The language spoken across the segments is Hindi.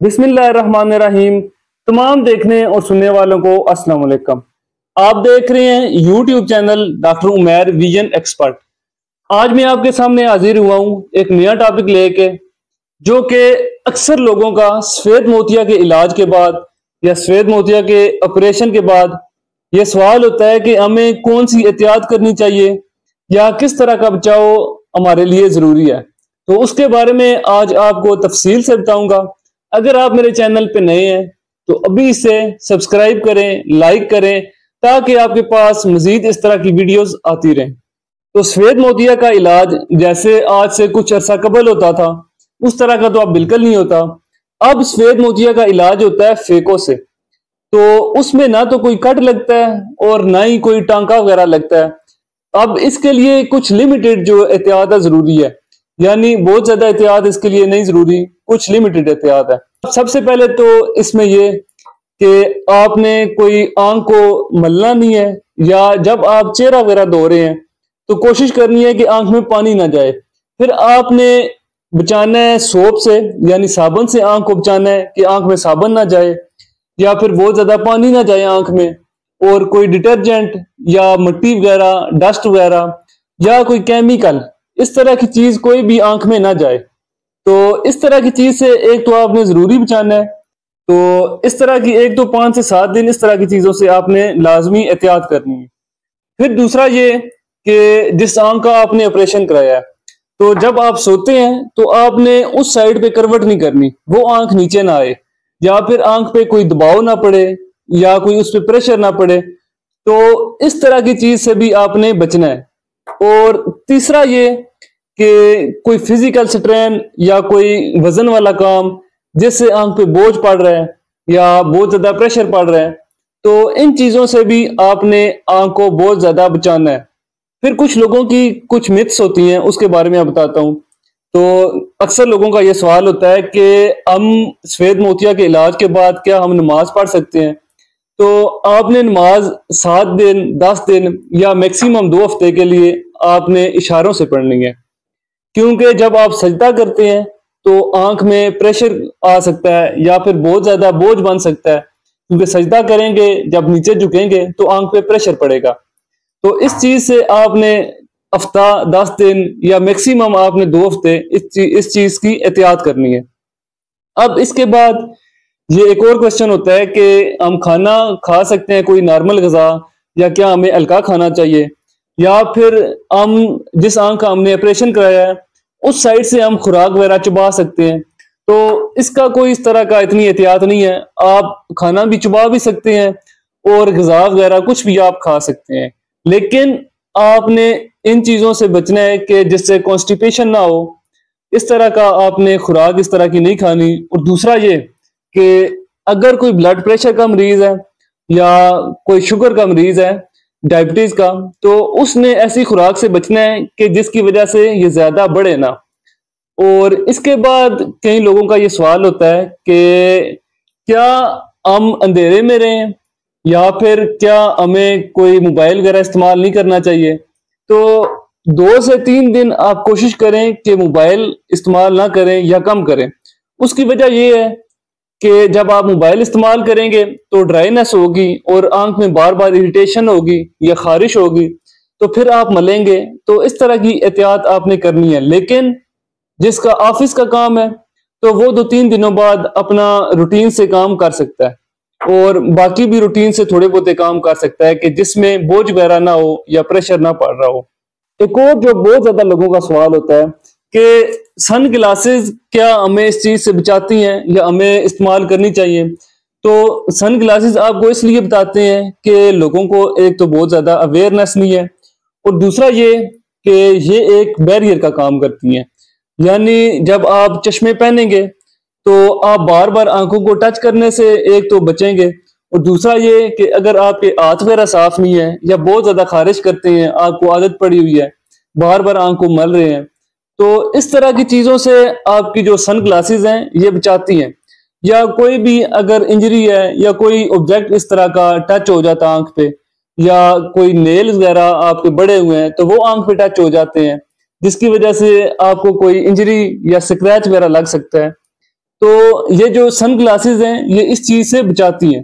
बिस्मिल्लाहिर्रहमानिर्रहीम। तमाम देखने और सुनने वालों को अस्सलाम वालेकुम। आप देख रहे हैं YouTube channel doctor Umair vision expert. आज मैं आपके सामने हाजिर हुआ हूं एक नया टॉपिक लेके, जो कि अक्सर लोगों का सफेद मोतिया के इलाज के बाद या सफेद मोतिया के ऑपरेशन के बाद यह सवाल होता है कि हमें कौन सी एहतियात करनी चाहिए या किस तरह का बचाव हमारे लिए जरूरी है। तो उसके बारे में आज आपको तफसील से बताऊंगा। अगर आप मेरे चैनल पे नए हैं तो अभी इसे सब्सक्राइब करें, लाइक करें, ताकि आपके पास मजीद इस तरह की वीडियोस आती रहें। तो सफेद मोतिया का इलाज जैसे आज से कुछ अरसा कबल होता था, उस तरह का तो अब बिल्कुल नहीं होता। अब सफेद मोतिया का इलाज होता है फेको से। तो उसमें ना तो कोई कट लगता है और ना ही कोई टांका वगैरह लगता है। अब इसके लिए कुछ लिमिटेड जो एहतियात जरूरी है, यानी बहुत ज्यादा एहतियात इसके लिए नहीं जरूरी, कुछ लिमिटेड एहतियात है। सबसे पहले तो इसमें ये कि आपने कोई आंख को मलना नहीं है, या जब आप चेहरा वगैरह धो रहे हैं तो कोशिश करनी है कि आंख में पानी ना जाए। फिर आपने बचाना है सोप से, यानी साबुन से आंख को बचाना है कि आंख में साबुन ना जाए या फिर बहुत ज्यादा पानी ना जाए आंख में। और कोई डिटर्जेंट या मिट्टी वगैरह, डस्ट वगैरह या कोई केमिकल, इस तरह की चीज कोई भी आंख में ना जाए। तो इस तरह की चीज से एक तो आपने जरूरी बचाना है। तो इस तरह की एक तो 5 से 7 दिन इस तरह की चीजों से आपने लाजमी एहतियात करनी है। फिर दूसरा ये कि जिस आंख का आपने ऑपरेशन कराया है, तो जब आप सोते हैं तो आपने उस साइड पे करवट नहीं करनी, वो आंख नीचे ना आए या फिर आंख पे कोई दबाव ना पड़े या कोई उस पर प्रेशर ना पड़े। तो इस तरह की चीज से भी आपने बचना है। और तीसरा ये कि कोई फिजिकल स्ट्रेन या कोई वजन वाला काम जिससे आंख पे बोझ पड़ रहा है या बहुत ज्यादा प्रेशर पड़ रहा है, तो इन चीजों से भी आपने आंख को बहुत ज्यादा बचाना है। फिर कुछ लोगों की कुछ मिथ्स होती हैं, उसके बारे में मैं बताता हूँ। तो अक्सर लोगों का यह सवाल होता है कि हम सफेद मोतिया के इलाज के बाद क्या हम नमाज पढ़ सकते हैं। तो आपने नमाज 7 दिन, 10 दिन या मैक्सिमम 2 हफ्ते के लिए आपने इशारों से पढ़नी है, क्योंकि जब आप सजदा करते हैं तो आंख में प्रेशर आ सकता है या फिर बहुत ज्यादा बोझ बन सकता है, क्योंकि सजदा करेंगे जब नीचे झुकेंगे तो आंख पे प्रेशर पड़ेगा। तो इस चीज से आपने हफ्ता, 10 दिन या मैक्सिमम आपने 2 हफ्ते इस चीज की एहतियात करनी है। अब इसके बाद ये एक और क्वेश्चन होता है कि हम खाना खा सकते हैं कोई नॉर्मल गजा, या क्या हमें हल्का खाना चाहिए, या फिर हम जिस आंख का हमने ऑपरेशन कराया है उस साइड से हम खुराक वगैरह चबा सकते हैं। तो इसका कोई इस तरह का इतनी एहतियात नहीं है। आप खाना भी चबा भी सकते हैं और गजा वगैरह कुछ भी आप खा सकते हैं, लेकिन आपने इन चीजों से बचना है कि जिससे कॉन्स्टिपेशन ना हो। इस तरह का आपने खुराक इस तरह की नहीं खानी। और दूसरा ये कि अगर कोई ब्लड प्रेशर का मरीज है या कोई शुगर का मरीज है, डायबिटीज का, तो उसने ऐसी खुराक से बचना है कि जिसकी वजह से ये ज्यादा बढ़े ना। और इसके बाद कई लोगों का ये सवाल होता है कि क्या हम अंधेरे में रहें या फिर क्या हमें कोई मोबाइल वगैरह इस्तेमाल नहीं करना चाहिए। तो 2 से 3 दिन आप कोशिश करें कि मोबाइल इस्तेमाल ना करें या कम करें। उसकी वजह यह है कि जब आप मोबाइल इस्तेमाल करेंगे तो ड्राइनेस होगी और आंख में बार बार इरिटेशन होगी या खारिश होगी, तो फिर आप मलेंगे। तो इस तरह की एहतियात आपने करनी है। लेकिन जिसका ऑफिस का काम है तो वो 2-3 दिनों बाद अपना रूटीन से काम कर सकता है और बाकी भी रूटीन से थोड़े बहुत काम कर सकता है कि जिसमें बोझ वगैरह ना हो या प्रेशर ना पड़ रहा हो। एक और जो बहुत ज्यादा लोगों का सवाल होता है कि सन ग्लासेस क्या हमें इस चीज से बचाती हैं या हमें इस्तेमाल करनी चाहिए। तो सन ग्लासेस आपको इसलिए बताते हैं कि लोगों को एक तो बहुत ज्यादा अवेयरनेस नहीं है, और दूसरा ये कि ये एक बैरियर का काम करती हैं। यानी जब आप चश्मे पहनेंगे तो आप बार बार आंखों को टच करने से एक तो बचेंगे, और दूसरा ये कि अगर आपके हाथ वगैरह साफ नहीं है या बहुत ज्यादा खारिश करते हैं, आपको आदत पड़ी हुई है, बार बार आंख को मल रहे हैं, तो इस तरह की चीजों से आपकी जो सन ग्लासेस हैं ये बचाती हैं। या कोई भी अगर इंजरी है या कोई ऑब्जेक्ट इस तरह का टच हो जाता है आंख पे, या कोई नेल्स वगैरह आपके बड़े हुए हैं तो वो आंख पे टच हो जाते हैं, जिसकी वजह से आपको कोई इंजरी या स्क्रैच वगैरह लग सकता है। तो ये जो सन ग्लासेस हैं ये इस चीज से बचाती हैं,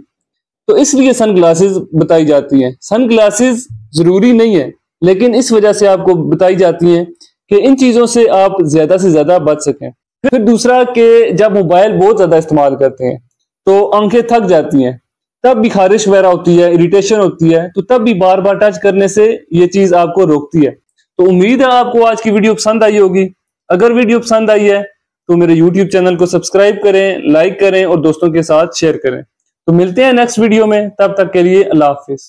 तो इसलिए सन ग्लासेस बताई जाती हैं। सन ग्लासेस जरूरी नहीं है, लेकिन इस वजह से आपको बताई जाती हैं कि इन चीजों से आप ज्यादा से ज्यादा बच सकें। फिर दूसरा कि जब मोबाइल बहुत ज्यादा इस्तेमाल करते हैं तो आंखें थक जाती हैं, तब भी खारिश वगैरह होती है, इरिटेशन होती है, तो तब भी बार बार टच करने से ये चीज आपको रोकती है। तो उम्मीद है आपको आज की वीडियो पसंद आई होगी। अगर वीडियो पसंद आई है तो मेरे YouTube चैनल को सब्सक्राइब करें, लाइक करें और दोस्तों के साथ शेयर करें। तो मिलते हैं नेक्स्ट वीडियो में, तब तक के लिए अल्लाह हाफिज।